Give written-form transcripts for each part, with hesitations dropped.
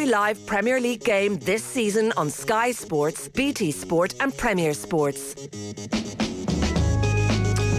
live Premier League game this season on Sky Sports, BT Sport and Premier Sports.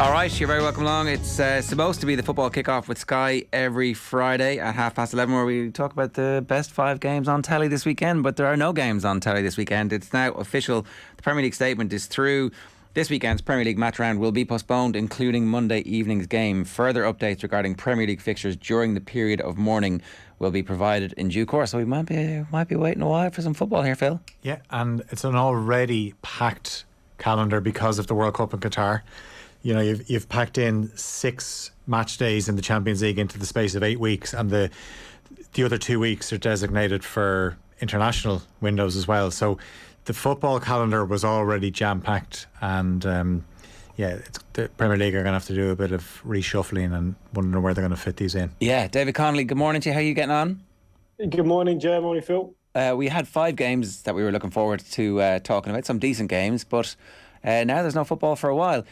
All right, you're very welcome along. It's supposed to be the football kickoff with Sky every Friday at 11:30, where we talk about the best 5 games on telly this weekend, but there are no games on telly this weekend. It's now official. The Premier League statement is through. This weekend's Premier League match round will be postponed, including Monday evening's game. Further updates regarding Premier League fixtures during the period of mourning will be provided in due course. So we might be waiting a while for some football here, Phil. Yeah, and it's an already packed calendar because of the World Cup in Qatar. You know, you've packed in 6 match days in the Champions League into the space of 8 weeks, and the other 2 weeks are designated for international windows as well. So the football calendar was already jam-packed, and the Premier League are going to have to do a bit of reshuffling and wondering where they're going to fit these in. Yeah, David Connolly, good morning to you. How are you getting on? Good morning, Ger. Morning, Phil. We had 5 games that we were looking forward to talking about, some decent games, but now there's no football for a while.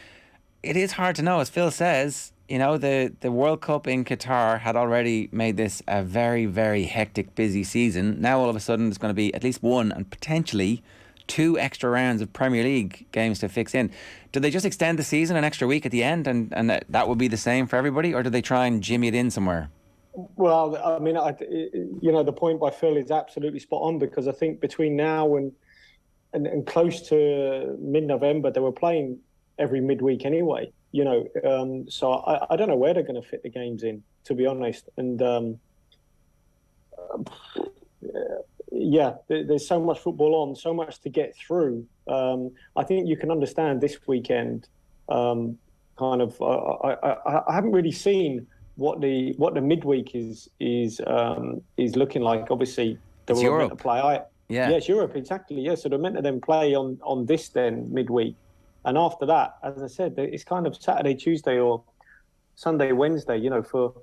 It is hard to know, as Phil says. You know, the World Cup in Qatar had already made this a very, very hectic, busy season. Now all of a sudden there's going to be at least 1 and potentially 2 extra rounds of Premier League games to fix in. Do they just extend the season an extra week at the end and that would be the same for everybody, or do they try and jimmy it in somewhere? Well, I mean, the point by Phil is absolutely spot on, because I think between now and close to mid-November, they were playing every midweek anyway. You know, so I don't know where they're going to fit the games in, to be honest. And there's so much football on, so much to get through. I think you can understand this weekend. I haven't really seen what the midweek is looking like. Obviously, they were meant to play. It's Europe, exactly. Yeah, so they're meant to then play on this then midweek. And after that, as I said, it's kind of Saturday, Tuesday, or Sunday, Wednesday, you know, for,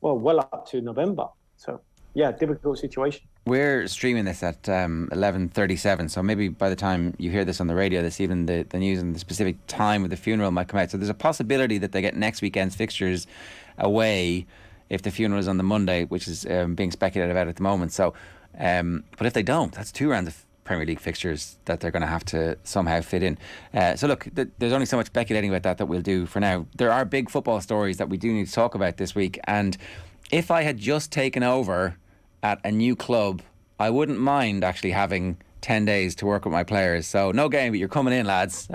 well up to November. So, yeah, difficult situation. We're streaming this at 11:37, so maybe by the time you hear this on the radio this evening, the news and the specific time of the funeral might come out. So there's a possibility that they get next weekend's fixtures away if the funeral is on the Monday, which is being speculated about at the moment. So, but if they don't, that's 2 rounds of Premier League fixtures that they're going to have to somehow fit in. So look, there's only so much speculating about that we'll do for now. There are big football stories that we do need to talk about this week, and if I had just taken over at a new club, I wouldn't mind actually having 10 days to work with my players. So no game, but you're coming in, lads.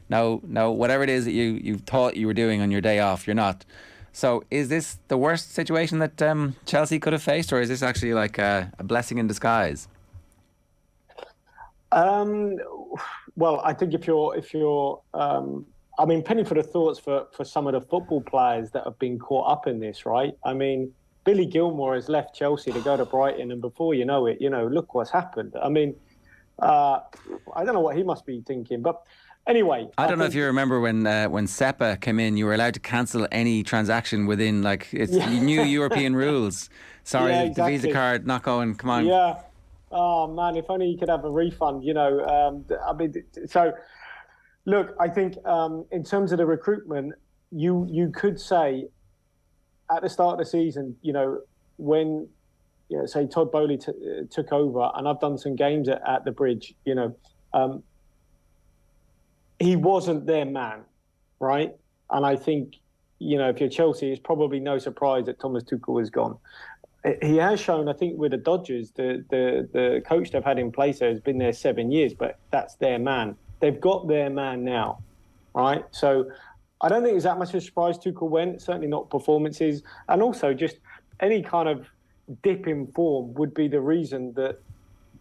No, whatever it is that you thought you were doing on your day off, you're not. So is this the worst situation that Chelsea could have faced, or is this actually like a blessing in disguise? Well, I think if you're I mean, penny for the thoughts for some of the football players that have been caught up in this, right? I mean, Billy Gilmour has left Chelsea to go to Brighton, and before you know it, you know, look what's happened. I mean, I don't know what he must be thinking, but anyway. I don't know if you remember when SEPA came in, you were allowed to cancel any transaction within, like, it's new European rules. Sorry, exactly. The Visa card not going, come on. Yeah. Oh, man, if only you could have a refund, you know. I mean, so, look, I think in terms of the recruitment, you could say at the start of the season, you know, when, you know, say Todd Boehly took over, and I've done some games at the Bridge, you know, he wasn't their man, right? And I think, you know, if you're Chelsea, it's probably no surprise that Thomas Tuchel is gone. He has shown, I think, with the Dodgers, the coach they've had in place there has been there 7 years, but that's their man. They've got their man now, right? So I don't think it's that much of a surprise Tuchel went, certainly not performances. And also just any kind of dip in form would be the reason that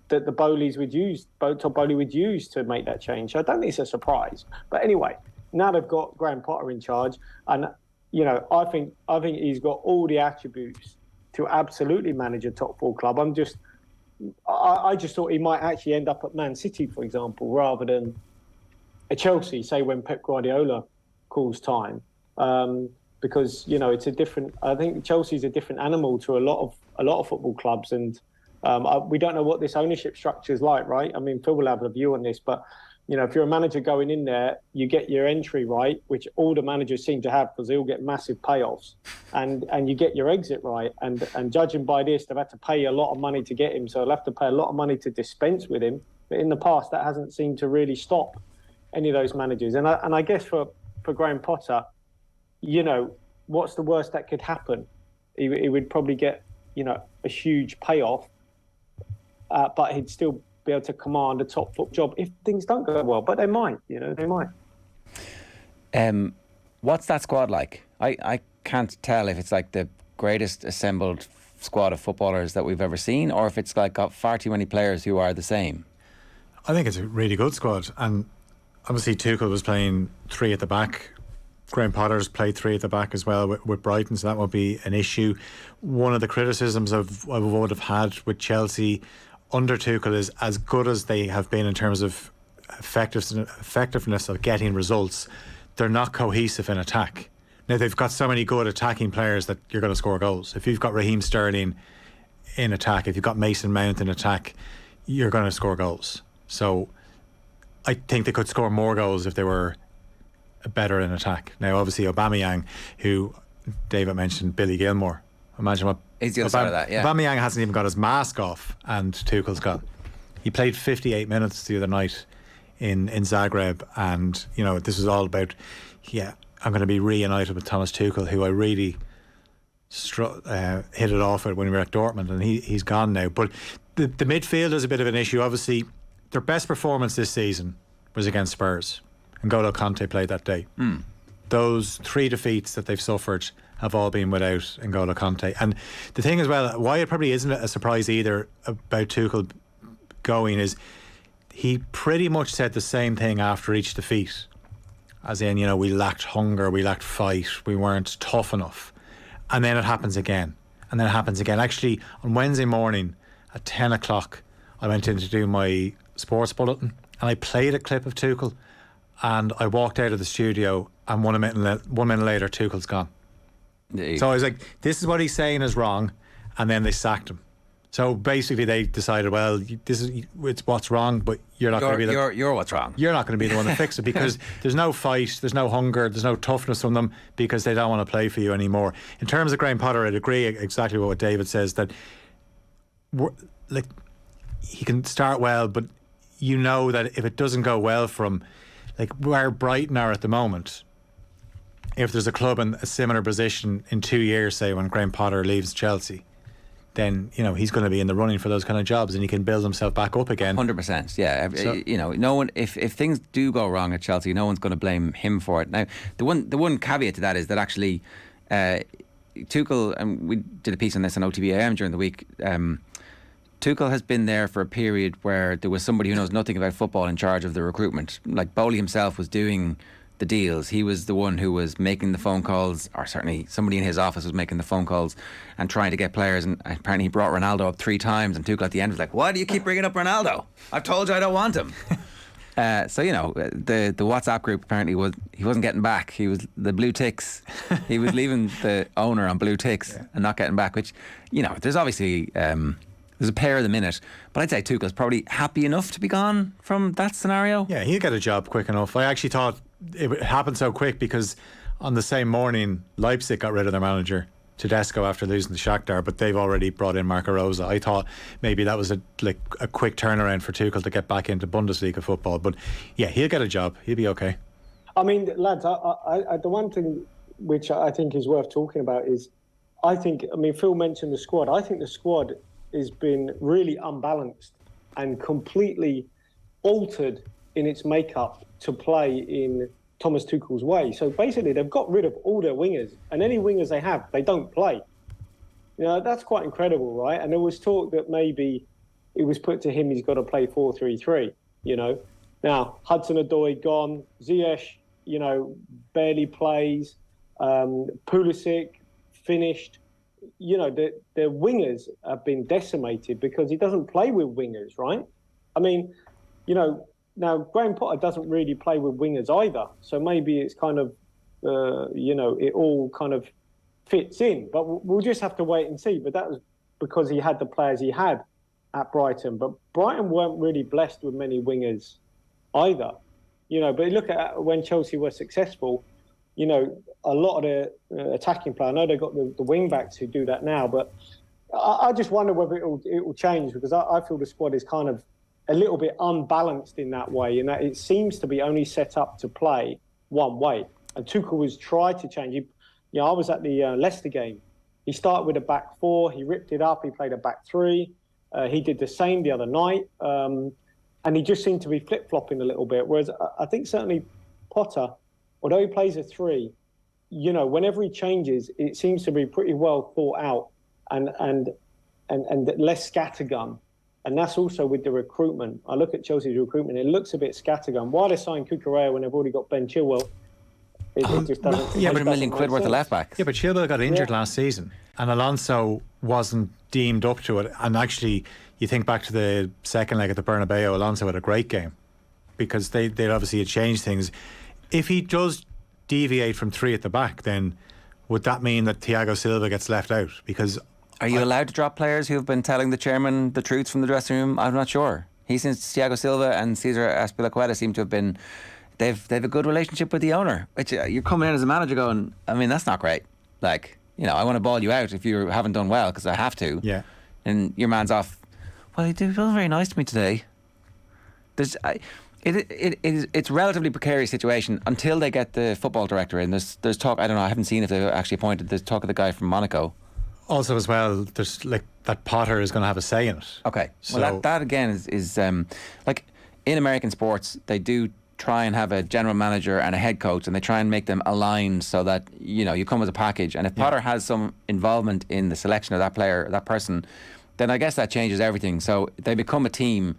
the Boehly's would use, Todd Boehly would use to make that change. So I don't think it's a surprise. But anyway, now they've got Graham Potter in charge, and, you know, I think he's got all the attributes to absolutely manage a top 4 club. I just thought he might actually end up at Man City, for example, rather than at Chelsea, say when Pep Guardiola calls time, because, you know, it's a different. I think Chelsea's a different animal to a lot of football clubs, and we don't know what this ownership structure is like, right? I mean, Phil will have a view on this, but if you're a manager going in there, you get your entry right, which all the managers seem to have because they all get massive payoffs, and you get your exit right. And judging by this, they've had to pay a lot of money to get him, so they'll have to pay a lot of money to dispense with him. But in the past, that hasn't seemed to really stop any of those managers. And I guess for Graham Potter, what's the worst that could happen? He would probably get, a huge payoff, but he'd still be able to command a top foot job if things don't go well. But they might, they might. What's that squad like? I can't tell if it's like the greatest assembled squad of footballers that we've ever seen, or if it's like got far too many players who are the same. I think it's a really good squad, and obviously Tuchel was playing three at the back. Graham Potter's played three at the back as well with Brighton, so that would be an issue. One of the criticisms I would have had with Chelsea under Tuchel is, as good as they have been in terms of effectiveness of getting results, they're not cohesive in attack. Now, they've got so many good attacking players that you're going to score goals. If you've got Raheem Sterling in attack, if you've got Mason Mount in attack, you're going to score goals. So I think they could score more goals if they were better in attack. Now, obviously, Aubameyang, who David mentioned, Billy Gilmore. Imagine what he's the other side of that. Yeah, Aubameyang hasn't even got his mask off, and Tuchel's got. He played 58 minutes the other night in Zagreb, and this was all about. Yeah, I'm going to be reunited with Thomas Tuchel, who I really hit it off with when we were at Dortmund, and he's gone now. But the midfield is a bit of an issue. Obviously, their best performance this season was against Spurs. N'Golo Kante played that day. Those 3 defeats that they've suffered have all been without N'Golo Kante. And the thing as well, why it probably isn't a surprise either about Tuchel going, is he pretty much said the same thing after each defeat. As in, we lacked hunger, we lacked fight, we weren't tough enough. And then it happens again. And then it happens again. Actually, on Wednesday morning at 10 o'clock, I went in to do my sports bulletin, and I played a clip of Tuchel. And I walked out of the studio, and 1 minute later, Tuchel's gone. So I was like, this is what he's saying is wrong, and then they sacked him. So basically, they decided, well, it's what's wrong, but you're not going to be you're what's wrong. You're not going to be the one to fix it, because there's no fight, there's no hunger, there's no toughness from them, because they don't want to play for you anymore. In terms of Graham Potter, I'd agree exactly with what David says, that he can start well, but that if it doesn't go well for him, like where Brighton are at the moment, if there's a club in a similar position in 2 years, say when Graham Potter leaves Chelsea, then he's going to be in the running for those kind of jobs, and he can build himself back up again. 100%. Yeah. So, no one. If things do go wrong at Chelsea, no one's going to blame him for it. Now, the one caveat to that is that actually, Tuchel, and we did a piece on this on OTB AM during the week. Tuchel has been there for a period where there was somebody who knows nothing about football in charge of the recruitment. Like Bowley himself was doing the deals. He was the one who was making the phone calls, or certainly somebody in his office was making the phone calls and trying to get players. And apparently he brought Ronaldo up 3 times, and Tuchel at the end was like, "Why do you keep bringing up Ronaldo? I've told you I don't want him." So the WhatsApp group apparently he wasn't getting back. He was the blue ticks. He was leaving the owner on blue ticks and not getting back. Which there's obviously. There's a pair at the minute, but I'd say Tuchel's probably happy enough to be gone from that scenario. Yeah, he'll get a job quick enough. I actually thought it happened so quick because on the same morning, Leipzig got rid of their manager, Tedesco, after losing to Shakhtar, but they've already brought in Marco Rose. I thought maybe that was a quick turnaround for Tuchel to get back into Bundesliga football. But yeah, he'll get a job. He'll be okay. I mean, lads, the one thing which I think is worth talking about is, Phil mentioned the squad. I think the squad has been really unbalanced and completely altered in its makeup to play in Thomas Tuchel's way. So basically, they've got rid of all their wingers, and any wingers they have, they don't play. That's quite incredible, right? And there was talk that maybe it was put to him he's got to play 4-3-3. Now Hudson-Odoi gone, Ziyech, barely plays, Pulisic finished. Their wingers have been decimated because he doesn't play with wingers, right? Now Graham Potter doesn't really play with wingers either. So maybe it's kind of, it all kind of fits in. But we'll just have to wait and see. But that was because he had the players he had at Brighton. But Brighton weren't really blessed with many wingers either. But look at when Chelsea were successful, a lot of the attacking play. I know they've got the wing backs who do that now, but I just wonder whether it will change, because I feel the squad is kind of a little bit unbalanced in that way, in that it seems to be only set up to play one way. And Tuchel has tried to change. I was at the Leicester game. He started with a back four. He ripped it up. He played a back three. He did the same the other night. And he just seemed to be flip-flopping a little bit. Whereas I think certainly Potter, although he plays a three, whenever he changes, it seems to be pretty well thought out and less scattergun. And that's also with the recruitment. I look at Chelsea's recruitment, it looks a bit scattergun. Why they signed Cucurella when they've already got Ben Chilwell? It just doesn't. Yeah, but £1 million worth of left backs. Yeah, but Chilwell got injured last season, and Alonso wasn't deemed up to it. And actually, you think back to the second leg at the Bernabeu, Alonso had a great game, because they obviously had changed things. If he does deviate from three at the back, then would that mean that Thiago Silva gets left out? Because are you allowed to drop players who have been telling the chairman the truths from the dressing room? I'm not sure. Since Thiago Silva and Cesar Azpilicueta seem to have been, they've a good relationship with the owner. Which you're coming in as a manager going, I mean, that's not great. Like, I want to ball you out if you haven't done well, because I have to. Yeah. And your man's off. Well, he was very nice to me today. It's a relatively precarious situation until they get the football director in. There's talk. I don't know. I haven't seen if they've actually appointed. There's talk of the guy from Monaco. Also, as well, there's like that Potter is going to have a say in it. Okay. So well, that again is like in American sports, they do try and have a general manager and a head coach, and they try and make them aligned so that you come as a package. And if Potter has some involvement in the selection of that player, that person, then I guess that changes everything. So they become a team.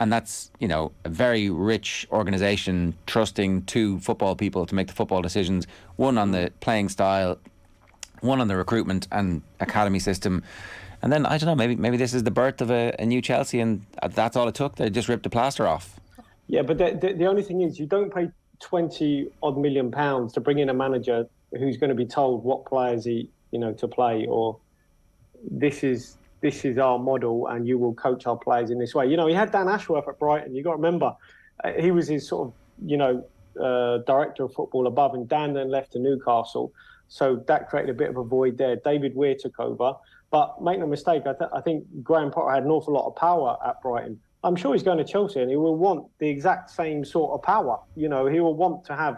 And that's, a very rich organisation trusting two football people to make the football decisions, one on the playing style, one on the recruitment and academy system. And then, I don't know, maybe this is the birth of a new Chelsea, and that's all it took. They just ripped the plaster off. Yeah, but the only thing is, you don't pay 20-odd million pounds to bring in a manager who's going to be told what players to play, or this is our model and you will coach our players in this way. He had Dan Ashworth at Brighton. You got to remember, he was his sort of, director of football above, and Dan then left to Newcastle. So that created a bit of a void there. David Weir took over. But make no mistake, I think Graham Potter had an awful lot of power at Brighton. I'm sure he's going to Chelsea and he will want the exact same sort of power. He will want to have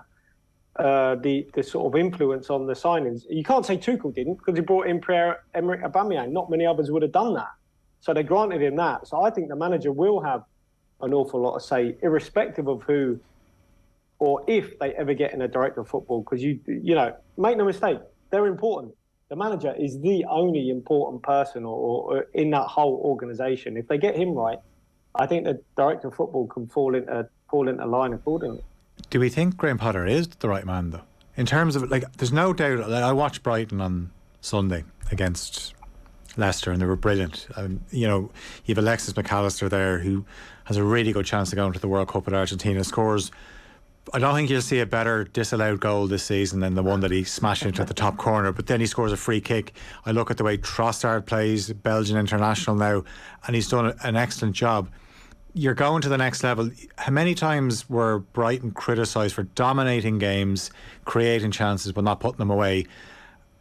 the sort of influence on the signings. You can't say Tuchel didn't, because he brought in Pierre-Emerick Aubameyang. Not many others would have done that. So they granted him that. So I think the manager will have an awful lot of say, irrespective of who or if they ever get in a director of football. Because, make no mistake, they're important. The manager is the only important person or in that whole organisation. If they get him right, I think the director of football can fall into line accordingly. Do we think Graham Potter is the right man, though? In terms of, there's no doubt. I watched Brighton on Sunday against Leicester, and they were brilliant. You have Alexis McAllister there, who has a really good chance to go into the World Cup with Argentina. Scores. I don't think you'll see a better disallowed goal this season than the one that he smashed into the top corner. But then he scores a free kick. I look at the way Trossard plays, Belgian international now, and he's done an excellent job. You're going to the next level. How many times were Brighton criticised for dominating games, creating chances but not putting them away?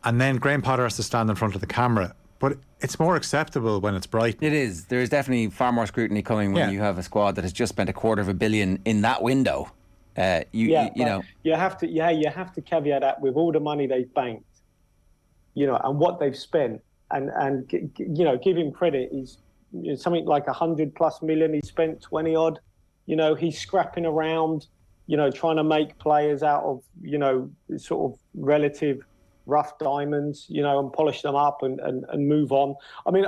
And then Graham Potter has to stand in front of the camera. But it's more acceptable when it's Brighton. It is. There is definitely far more scrutiny coming when you have a squad that has just spent $250 million in that window. You have to caveat that with all the money they've banked, and what they've spent, and give him credit. He's something like $100+ million. He spent 20 odd. He's scrapping around, trying to make players out of sort of relative rough diamonds, and polish them up and move on. I mean,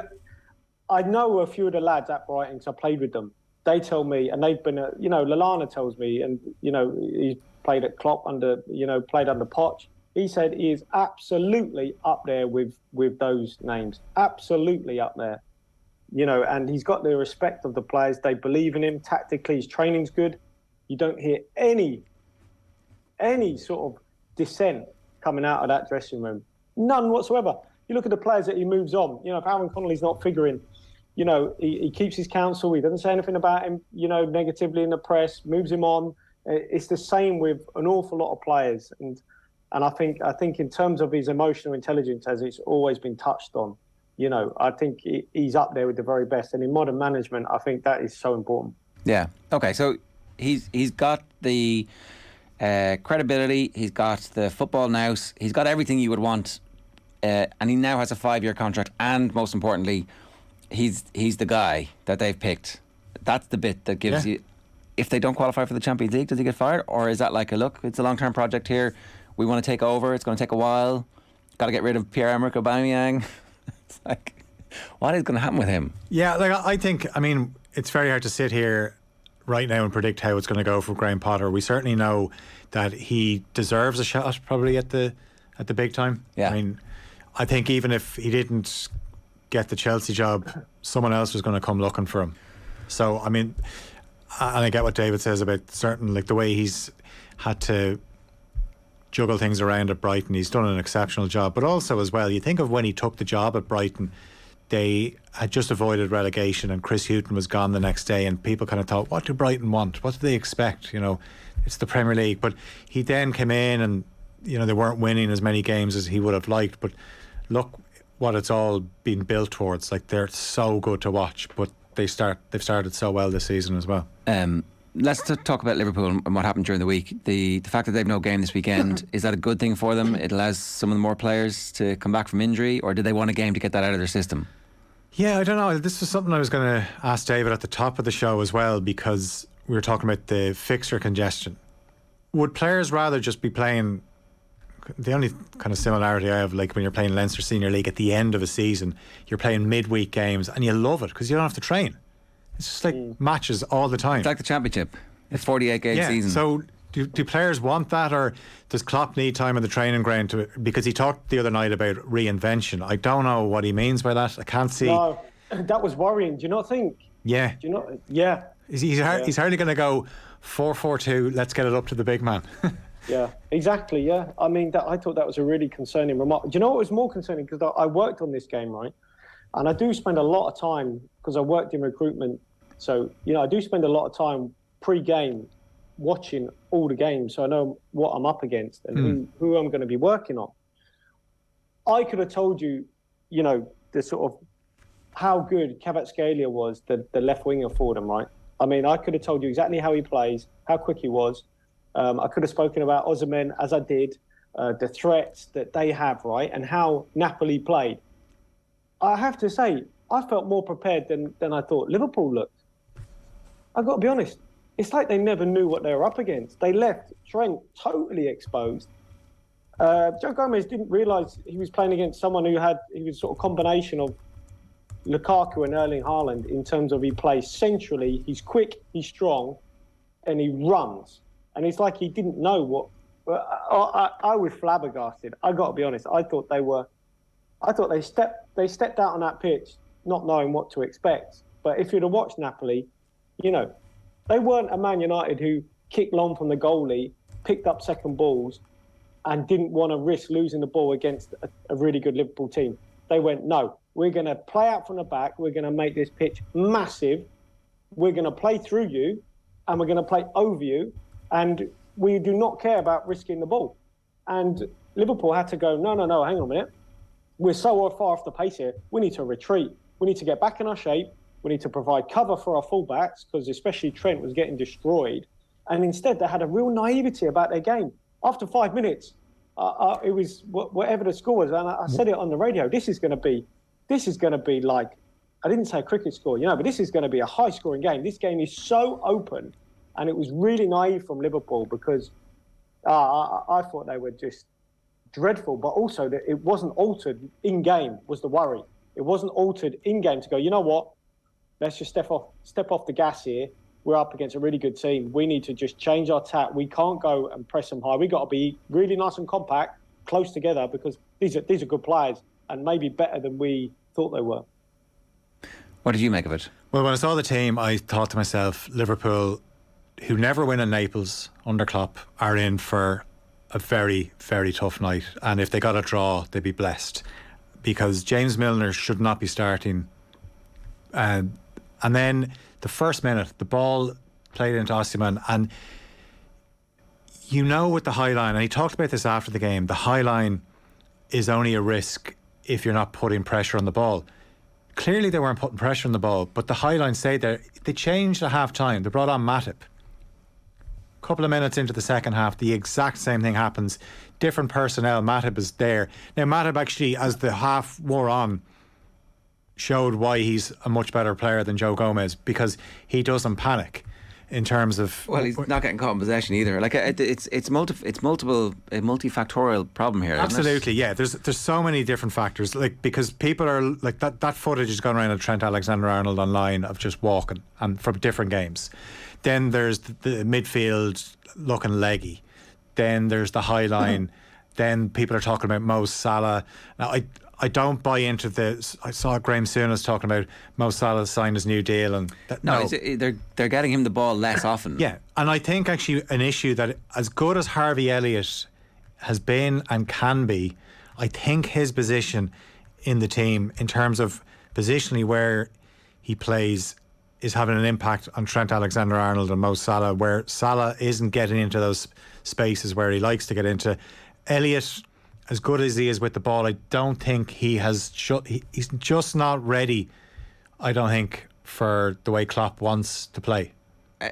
I know a few of the lads at Brighton because I played with them. They tell me, and they've been, Lallana tells me, and, he's played at Klopp played under Poch. He said he is absolutely up there with those names. Absolutely up there. And he's got the respect of the players. They believe in him. Tactically, his training's good. You don't hear any sort of dissent coming out of that dressing room. None whatsoever. You look at the players that he moves on. If Aaron Connolly's not figuring he keeps his counsel. He doesn't say anything about him, negatively in the press, moves him on. It's the same with an awful lot of players. And I think in terms of his emotional intelligence, as it's always been touched on, I think he's up there with the very best. And in modern management, I think that is so important. Yeah. Okay. So he's got the credibility. He's got the football nous. He's got everything you would want. And he now has a 5-year contract. And most importantly, he's the guy that they've picked. That's the bit that gives you. If they don't qualify for the Champions League, does he get fired? Or is that like look, it's a long-term project here. We want to take over. It's going to take a while. Got to get rid of Pierre-Emerick Aubameyang. It's like, what is going to happen with him? Yeah, I think, it's very hard to sit here right now and predict how it's going to go for Graham Potter. We certainly know that he deserves a shot probably at the big time. Yeah. I think even if he didn't get the Chelsea job, someone else was going to come looking for him. So, and I get what David says about certain, the way he's had to juggle things around at Brighton. He's done an exceptional job. But also as well, you think of when he took the job at Brighton, they had just avoided relegation and Chris Hughton was gone the next day, and people kind of thought, what do Brighton want? What do they expect? It's the Premier League. But he then came in and, they weren't winning as many games as he would have liked. But look what it's all been built towards. They're so good to watch, but they've started so well this season as well. Let's talk about Liverpool and what happened during the week. The fact that they've no game this weekend, is that a good thing for them? It allows some of the more players to come back from injury, or did they want a game to get that out of their system? Yeah, I don't know. This was something I was going to ask David at the top of the show as well, because we were talking about the fixture congestion. Would players rather just be playing? The only kind of similarity I have, when you're playing Leinster Senior League at the end of a season, you're playing midweek games and you love it because you don't have to train. It's just matches all the time. It's like the Championship. It's 48 game season. So do players want that, or does Klopp need time in the training ground because he talked the other night about reinvention? I don't know what he means by that. I can't see. No, that was worrying. Do you not think? Yeah. Do you not? Yeah. He's hardly going to go 4-4-2. Let's get it up to the big man. Yeah, exactly. Yeah, I thought that was a really concerning remark. Do you know what was more concerning? Because I worked on this game, right? And I do spend a lot of time, because I worked in recruitment. So, I do spend a lot of time pre-game watching all the games, so I know what I'm up against and who I'm going to be working on. I could have told you, the sort of how good Kvaratskhelia was, the left winger for them, right? I could have told you exactly how he plays, how quick he was. I could have spoken about Osimhen, as I did, the threats that they have, right, and how Napoli played. I have to say, I felt more prepared than I thought Liverpool looked. I've got to be honest. It's like they never knew what they were up against. They left Trent totally exposed. Joe Gomez didn't realise he was playing against someone he was sort of combination of Lukaku and Erling Haaland in terms of he plays centrally, he's quick, he's strong, and he runs. And it's like he didn't know what. I was flabbergasted. I got to be honest. I thought they stepped out on that pitch not knowing what to expect. But if you'd have watched Napoli, they weren't a Man United who kicked long from the goalie, picked up second balls, and didn't want to risk losing the ball against a really good Liverpool team. They went, no, we're going to play out from the back. We're going to make this pitch massive. We're going to play through you, and we're going to play over you. And we do not care about risking the ball. And Liverpool had to go, no, hang on a minute. We're so far off the pace here. We need to retreat. We need to get back in our shape. We need to provide cover for our fullbacks, because especially Trent was getting destroyed. And instead, they had a real naivety about their game. After 5 minutes, it was whatever the score was. And I said it on the radio. This is going to be like, I didn't say a cricket score, but this is going to be a high-scoring game. This game is so open. And it was really naive from Liverpool, because I thought they were just dreadful, but also that it wasn't altered in-game was the worry. It wasn't altered in-game to go, you know what, let's just step off the gas here. We're up against a really good team. We need to just change our tack. We can't go and press them high. We got to be really nice and compact, close together, because these are good players and maybe better than we thought they were. What did you make of it? Well, when I saw the team, I thought to myself, Liverpool, who never win in Naples under Klopp, are in for a very, very tough night. And if they got a draw, they'd be blessed, because James Milner should not be starting And then the first minute, the ball played into Osimhen, and with the high line, and he talked about this after the game, the high line is only a risk if you're not putting pressure on the ball. Clearly they weren't putting pressure on the ball, but the high line stayed there. They changed at half time. They brought on Matip. A couple of minutes into the second half, the exact same thing happens. Different personnel. Matip is there. Now Matip actually, as the half wore on, showed why he's a much better player than Joe Gomez, because he doesn't panic in terms of... Well, he's not getting caught in possession either. Like it's a multifactorial problem here. Absolutely, isn't it? yeah. There's so many different factors. Like, because people are like that footage has gone around of Trent Alexander-Arnold online of just walking and from different games. Then there's the midfield looking leggy. Then there's the high line. Then people are talking about Mo Salah. Now, I don't buy into this. I saw Graham Souness talking about Mo Salah signed his new deal, and they're getting him the ball less often. Yeah, and I think actually an issue that, as good as Harvey Elliott has been and can be, I think his position in the team in terms of positionally where he plays is having an impact on Trent Alexander-Arnold and Mo Salah, where Salah isn't getting into those spaces where he likes to get into. Elliott, as good as he is with the ball, I don't think he's just not ready, I don't think, for the way Klopp wants to play.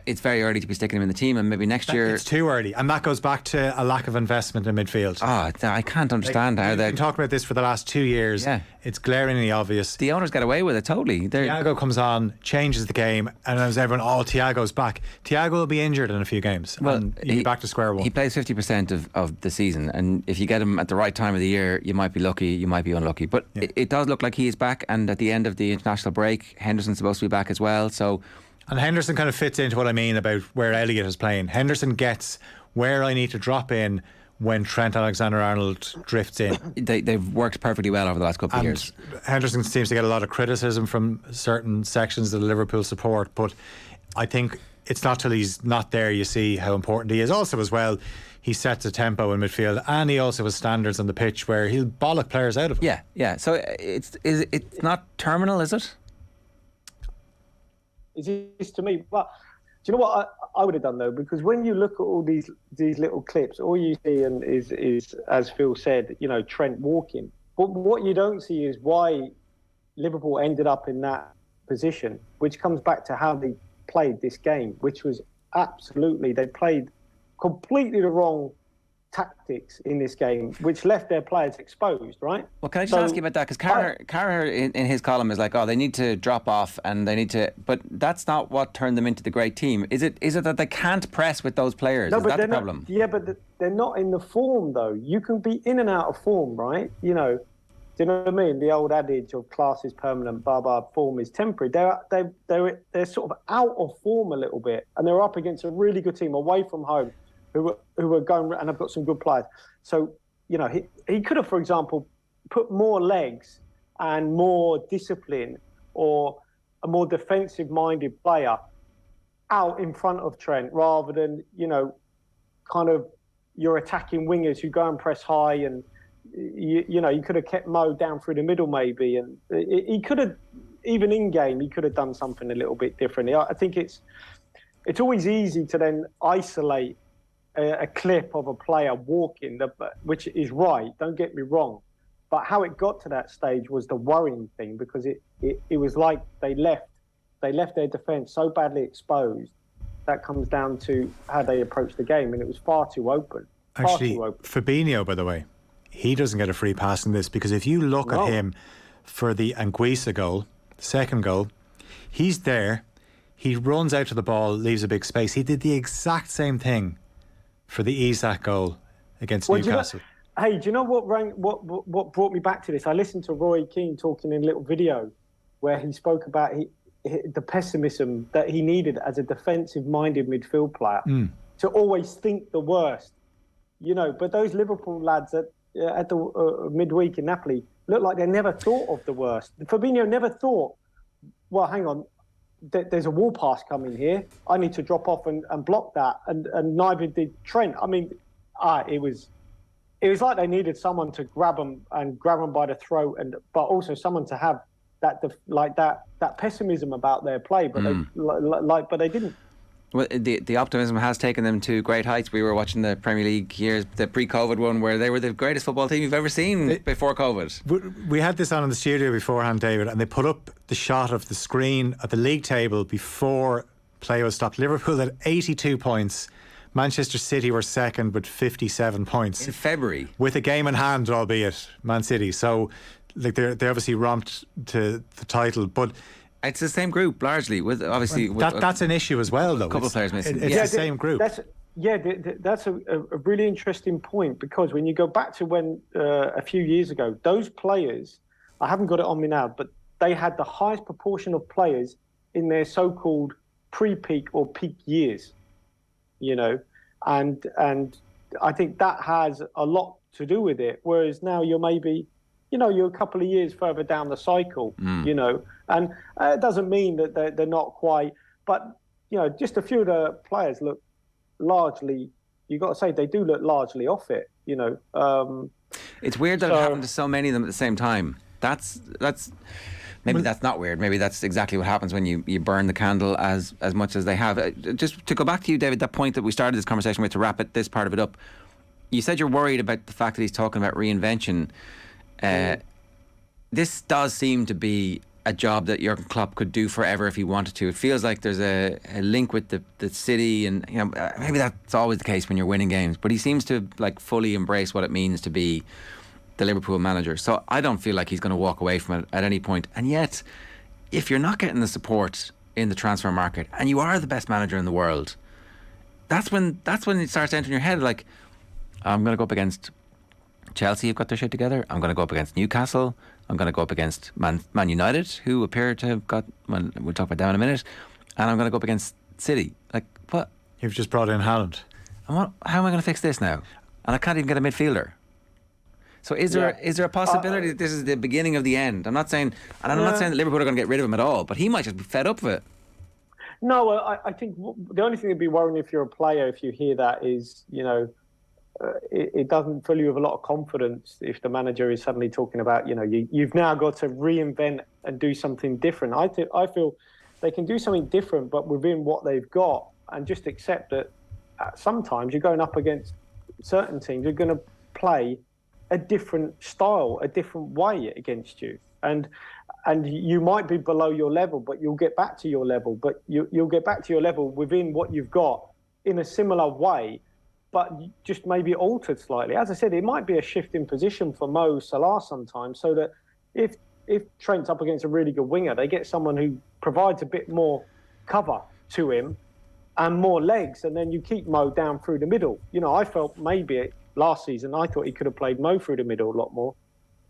It's very early to be sticking him in the team, and maybe next year... It's too early, and that goes back to a lack of investment in midfield. I can't understand how they've been talking about this for the last 2 years. Yeah. It's glaringly obvious. The owners get away with it totally. Thiago comes on, changes the game, and as everyone, Thiago's back. Thiago will be injured in a few games, and he'll be back to square one. He plays 50% of the season, and if you get him at the right time of the year, you might be lucky, you might be unlucky. But it does look like he is back, and at the end of the international break, Henderson's supposed to be back as well, so... And Henderson kind of fits into what I mean about where Elliott is playing. Henderson gets where I need to drop in when Trent Alexander-Arnold drifts in. They've worked perfectly well over the last couple of years. Henderson seems to get a lot of criticism from certain sections of the Liverpool support, but I think it's not till he's not there you see how important he is. Also as well, he sets a tempo in midfield, and he also has standards on the pitch where he'll bollock players out of it. Yeah. So it's not terminal, is it? Is to me, but do you know what I would have done though? Because when you look at all these little clips, all you see is as Phil said, Trent walking. But what you don't see is why Liverpool ended up in that position, which comes back to how they played this game, which was they played completely the wrong tactics in this game, which left their players exposed, right? Well, can I just ask you about that? Because Carragher in his column is like, they need to drop off and they need to... But that's not what turned them into the great team. Is it that they can't press with those players? Is that the problem? But they're not in the form, though. You can be in and out of form, right? Do you know what I mean? The old adage of class is permanent, form is temporary. They're sort of out of form a little bit, and they're up against a really good team away from home, who were going, and I've got some good players. So, he could have, for example, put more legs and more discipline or a more defensive-minded player out in front of Trent rather than, kind of your attacking wingers who go and press high, and, you could have kept Mo down through the middle maybe. And he could have, even in-game, he could have done something a little bit differently. I think it's always easy to then isolate a clip of a player walking, which is right, don't get me wrong, but how it got to that stage was the worrying thing, because it was like they left their defence so badly exposed. That comes down to how they approached the game, and it was far too open. Actually, Fabinho, by the way, he doesn't get a free pass in this, because if you look at him for the Anguissa goal, the second goal, he's there, he runs out to the ball, leaves a big space. He did the exact same thing for the Isak goal against Newcastle. Do you know what brought me back to this? I listened to Roy Keane talking in a little video where he spoke about the pessimism that he needed as a defensive-minded midfield player to always think the worst. But those Liverpool lads at the midweek in Napoli looked like they never thought of the worst. Fabinho never thought, well, hang on, there's a wall pass coming here. I need to drop off and block that. And neither did Trent. I mean, it was like they needed someone to grab them by the throat, but also someone to have that pessimism about their play, but they didn't. Well, the optimism has taken them to great heights. We were watching the Premier League years, the pre-COVID one, where they were the greatest football team you've ever seen before COVID. We had this on in the studio beforehand, David, and they put up the shot of the screen at the league table before play was stopped. Liverpool had 82 points. Manchester City were second with 57 points. In February. With a game in hand, albeit, Man City. So like they obviously romped to the title, but it's the same group largely. With obviously that's an issue as well, though. A couple of players missing. It's the same group. That's a really interesting point, because when you go back to when a few years ago, those players, I haven't got it on me now, but they had the highest proportion of players in their so-called pre-peak or peak years, you know, and I think that has a lot to do with it. Whereas now you're maybe, you know, you're a couple of years further down the cycle, you know, and it doesn't mean that they're not quite, but, you know, just a few of the players look largely, you got to say, they do look largely off it, you know. It's weird that it happened to so many of them at the same time. That's maybe that's not weird. Maybe that's exactly what happens when you burn the candle as much as they have. Just to go back to you, David, that point that we started this conversation with, to wrap this part of it up, you said you're worried about the fact that he's talking about reinvention. This does seem to be a job that Jurgen Klopp could do forever if he wanted to. It feels like there's a link with the city, and you know, maybe that's always the case when you're winning games, but he seems to like fully embrace what it means to be the Liverpool manager. So I don't feel like he's going to walk away from it at any point. And yet, if you're not getting the support in the transfer market and you are the best manager in the world, that's when it starts entering your head, like, I'm going to go up against Chelsea, who've got their shit together. I'm going to go up against Newcastle. I'm going to go up against Man United, who appear to have got, well, we'll talk about them in a minute. And I'm going to go up against City. Like, what? You've just brought in Haaland. And how am I going to fix this now? And I can't even get a midfielder. So is there a possibility that this is the beginning of the end? I'm not saying that Liverpool are going to get rid of him at all, but he might just be fed up with it. No, I think the only thing that'd be worrying if you're a player, if you hear that, is, you know, it doesn't fill you with a lot of confidence if the manager is suddenly talking about, you know, you've now got to reinvent and do something different. I feel they can do something different, but within what they've got, and just accept that sometimes you're going up against certain teams, you're going to play a different style, a different way against you. And you might be below your level, but you'll get back to your level. But you'll get back to your level within what you've got in a similar way, but just maybe altered slightly. As I said, it might be a shift in position for Mo Salah sometimes, so that if Trent's up against a really good winger, they get someone who provides a bit more cover to him and more legs, and then you keep Mo down through the middle. You know, I felt maybe last season, I thought he could have played Mo through the middle a lot more,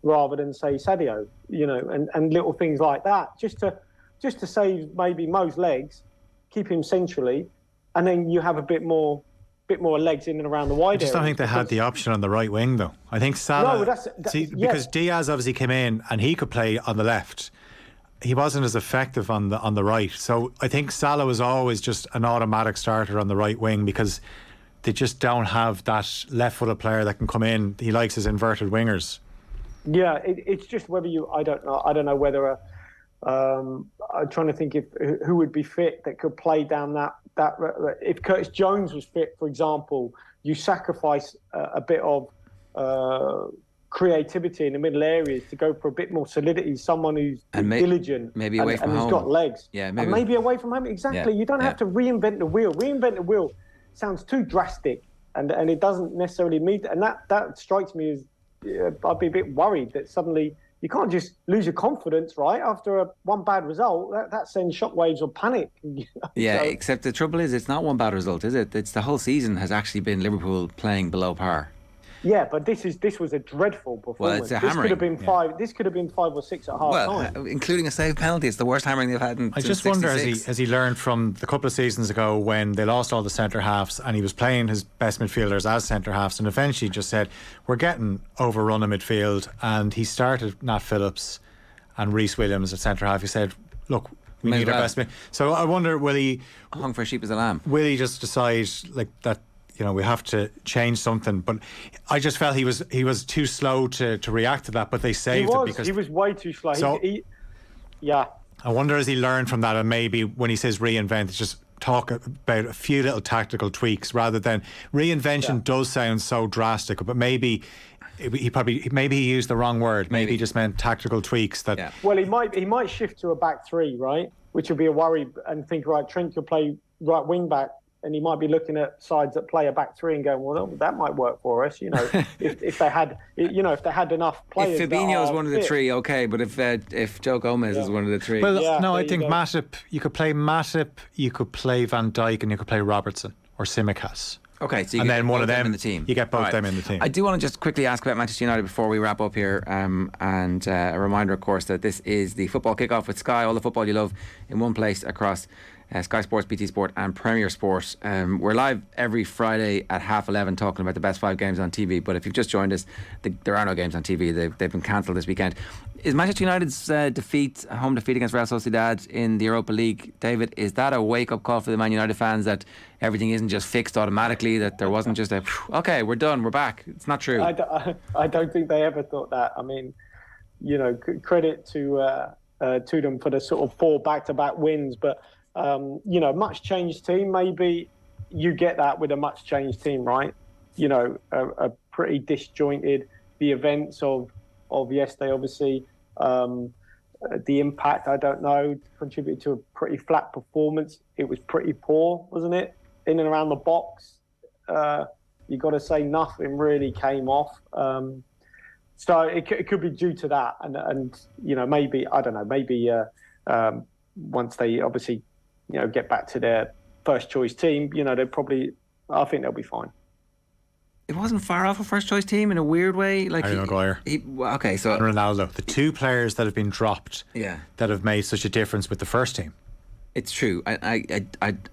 rather than, say, Sadio, you know, and little things like that, just to save maybe Mo's legs, keep him centrally, and then you have a bit more legs in and around the wide area. I just don't think they had the option on the right wing, though. I think Salah, because Diaz obviously came in and he could play on the left. He wasn't as effective on the right. So I think Salah was always just an automatic starter on the right wing, because they just don't have that left-footed player that can come in. He likes his inverted wingers. Yeah, it's just whether I don't know whether I'm trying to think who would be fit that could play down that. If Curtis Jones was fit, for example, you sacrifice a bit of creativity in the middle areas to go for a bit more solidity. Someone who's diligent, maybe away from home, and who's got legs. Yeah, maybe away from home. Exactly. Yeah, you don't have to reinvent the wheel. Reinvent the wheel sounds too drastic, and it doesn't necessarily meet. And that strikes me as I'd be a bit worried that suddenly you can't just lose your confidence, right? After one bad result, that sends shockwaves of panic. Yeah, so, except the trouble is, it's not one bad result, is it? It's the whole season has actually been Liverpool playing below par. Yeah, but this was a dreadful performance. Well, it's a hammering. This could have been 5 or 6 at half time. Including a saved penalty. It's the worst hammering they've had in. I just wonder, has he learned from the couple of seasons ago when they lost all the centre halves and he was playing his best midfielders as centre halves, and eventually just said, we're getting overrun in midfield, and he started Nat Phillips and Reece Williams at centre half. He said, look, we need our best mid. So I wonder, will he hung for a sheep as a lamb? Will he just decide like that? You know, we have to change something. But I just felt he was too slow to react to that. But they saved it because he was way too slow. So Yeah. I wonder, has he learned from that, and maybe when he says reinvent, it's just talk about a few little tactical tweaks rather than reinvention. Does sound so drastic, but maybe he used the wrong word. Maybe he just meant tactical tweaks. That Well, he might shift to a back three, right? Which would be a worry, and think, right, Trent could play right wing back, and he might be looking at sides that play a back three and going, well, that might work for us, if they had, if they had enough players. If Fabinho is one of the three, okay, but if Joe Gomez is one of the three, well, I think Matip. You could play Matip, you could play Van Dijk, and you could play Robertson or Tsimikas. Okay, so you and get then one of them in the team. You get both them in the team. I do want to just quickly ask about Manchester United before we wrap up here, and a reminder, of course, that this is the football kickoff with Sky. All the football you love in one place across Sky Sports, BT Sport, and Premier Sport. We're live every Friday at 11:30 talking about the best 5 games on TV. But if you've just joined us, there are no games on TV. They've been cancelled this weekend. Is Manchester United's home defeat against Real Sociedad in the Europa League, David, is that a wake-up call for the Man United fans that everything isn't just fixed automatically, that there wasn't just a, okay, we're done, we're back? It's not true. I don't think they ever thought that. I mean, credit to them for the sort of 4 back-to-back wins, but much changed team. Maybe you get that with a much changed team, right? A pretty disjointed. The events of yesterday, obviously, the impact, I don't know, contributed to a pretty flat performance. It was pretty poor, wasn't it? In and around the box, you got to say nothing really came off. So it could be due to that, and maybe, I don't know, maybe once they obviously get back to their first choice team, I think they'll be fine. It wasn't far off a first choice team in a weird way. Like Harry Maguire. Okay, so and Ronaldo, the 2 players that have been dropped, that have made such a difference with the first team. It's true.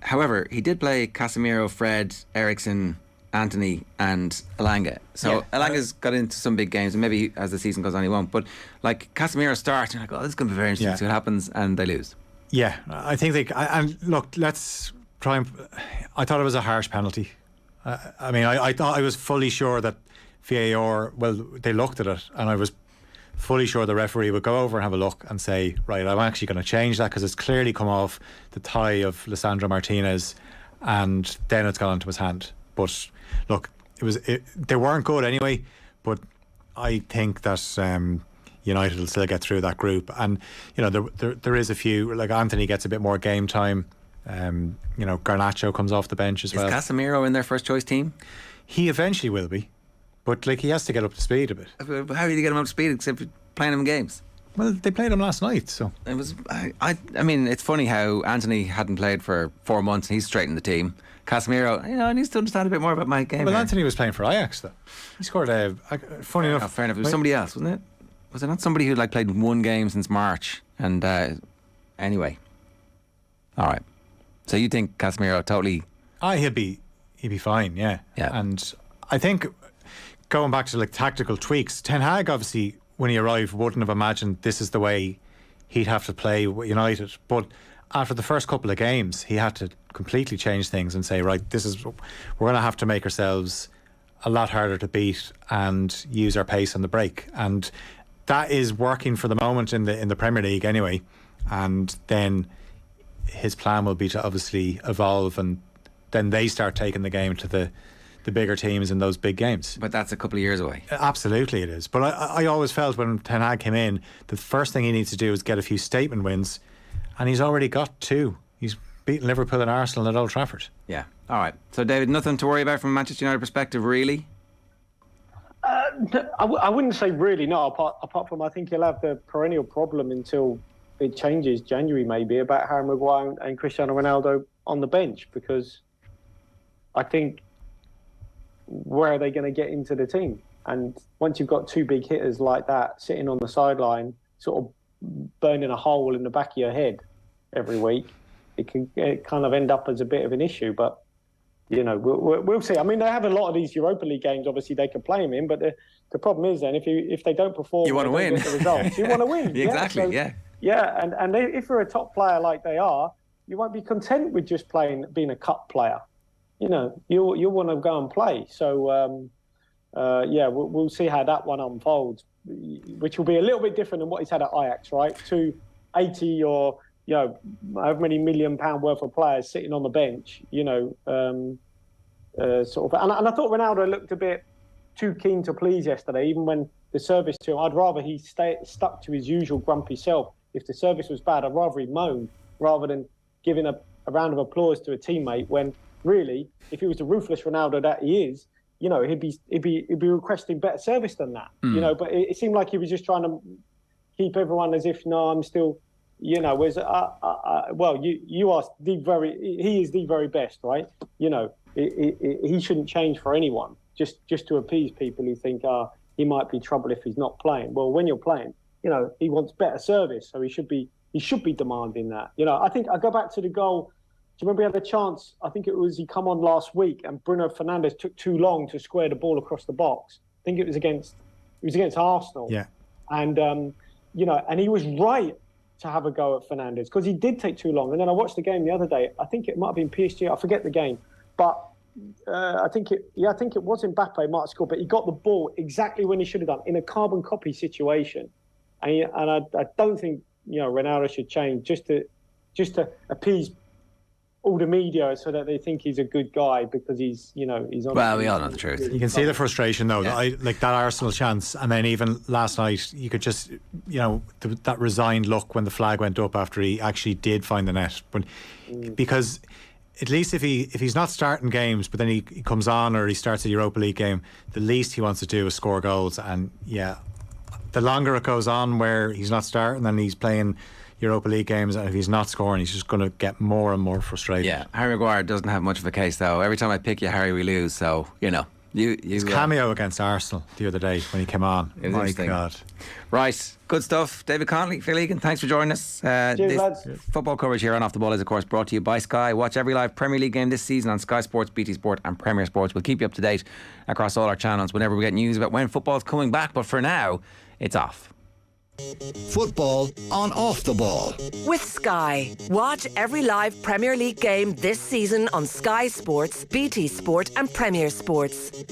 However, he did play Casemiro, Fred, Eriksen, Anthony, and Elanga. So Elanga's got into some big games, and maybe as the season goes on, he won't. But like Casemiro starts, you're like, oh, this is going to be very interesting to see what happens, and they lose. Yeah, I think they. And look, let's try and. I thought it was a harsh penalty. I thought, I was fully sure that VAR, well, they looked at it, and I was fully sure the referee would go over and have a look and say, right, I'm actually going to change that because it's clearly come off the thigh of Lisandro Martinez, and then it's gone into his hand. But look, they weren't good anyway, but I think that United will still get through that group. And there is a few, like Anthony gets a bit more game time. Garnacho comes off the bench as well. Is Casemiro in their first choice team? He eventually will be, but he has to get up to speed a bit. How do you get him up to speed except for playing him in games? Well, they played him last night, so it was. I mean, it's funny how Anthony hadn't played for 4 months and he's straight in the team. Casemiro, needs to understand a bit more about my game. Well, Anthony was playing for Ajax though. He scored a. Funny enough, fair enough. It was somebody else, wasn't it? Was it not somebody who played 1 game since March? And anyway, all right. So you think Casemiro totally? He'd be fine, yeah. And I think going back to tactical tweaks, Ten Hag obviously when he arrived wouldn't have imagined this is the way he'd have to play with United. But after the first couple of games, he had to completely change things and say, right, we're going to have to make ourselves a lot harder to beat and use our pace on the break, and that is working for the moment in the Premier League anyway. And then his plan will be to obviously evolve, and then they start taking the game to the bigger teams in those big games. But that's a couple of years away. Absolutely it is. But I always felt when Ten Hag came in, the first thing he needs to do is get a few statement wins, and he's already got 2. He's beaten Liverpool and Arsenal at Old Trafford. Yeah. All right. So David, nothing to worry about from a Manchester United perspective, really? I wouldn't say really, no, apart from I think he'll have the perennial problem until it changes January maybe about Harry Maguire and Cristiano Ronaldo on the bench, because I think where are they going to get into the team? And once you've got 2 big hitters like that sitting on the sideline, sort of burning a hole in the back of your head every week, it can kind of end up as a bit of an issue. But we'll see. I mean, they have a lot of these Europa League games. Obviously, they can play them in, but the problem is then if they don't perform, you want to win. The results, you want to win. Exactly. Yeah, and if you're a top player like they are, you won't be content with just being a cup player. You'll want to go and play. So, we'll see how that one unfolds, which will be a little bit different than what he's had at Ajax, right? Two 80 or, however many £1 million worth of players sitting on the bench, sort of. And I thought Ronaldo looked a bit too keen to please yesterday, even when the service to him. I'd rather he stuck to his usual grumpy self. If the service was bad, I'd rather he moaned rather than giving a round of applause to a teammate when really, if he was the ruthless Ronaldo that he is, he'd be requesting better service than that. But it seemed like he was just trying to keep everyone as if, no, I'm still, whereas, you are he is the very best, right? He shouldn't change for anyone, just to appease people who think, he might be trouble if he's not playing. Well, when you're playing, he wants better service, so he should be demanding that. I think I go back to the goal. Do you remember he had a chance? I think he come on last week, and Bruno Fernandes took too long to square the ball across the box. I think it was against Arsenal. Yeah. And and he was right to have a go at Fernandes because he did take too long. And then I watched the game the other day. I think it might have been PSG. I forget the game, but I think it was Mbappe might have scored, but he got the ball exactly when he should have done in a carbon copy situation. And I don't think Ronaldo should change just to appease all the media so that they think he's a good guy because he's on. Well, we all know the truth. You can see the frustration though. Yeah. Like that Arsenal chance, and then even last night, you could just that resigned look when the flag went up after he actually did find the net, but because. At least if he's not starting games, but then he comes on or he starts a Europa League game, the least he wants to do is score goals. And the longer it goes on where he's not starting, then he's playing Europa League games, and if he's not scoring, he's just going to get more and more frustrated. Yeah, Harry Maguire doesn't have much of a case though. Every time I pick you, Harry, we lose. So his cameo against Arsenal the other day when he came on. My God. Right, good stuff. David Connolly, Phil Egan, thanks for joining us. Cheers, lads. Football coverage here on Off the Ball is of course brought to you by Sky. Watch every live Premier League game this season on Sky Sports, BT Sport and Premier Sports. We'll keep you up to date across all our channels whenever we get news about when football's coming back, but for now, it's off. Football on Off the Ball. With Sky. Watch every live Premier League game this season on Sky Sports, BT Sport and Premier Sports.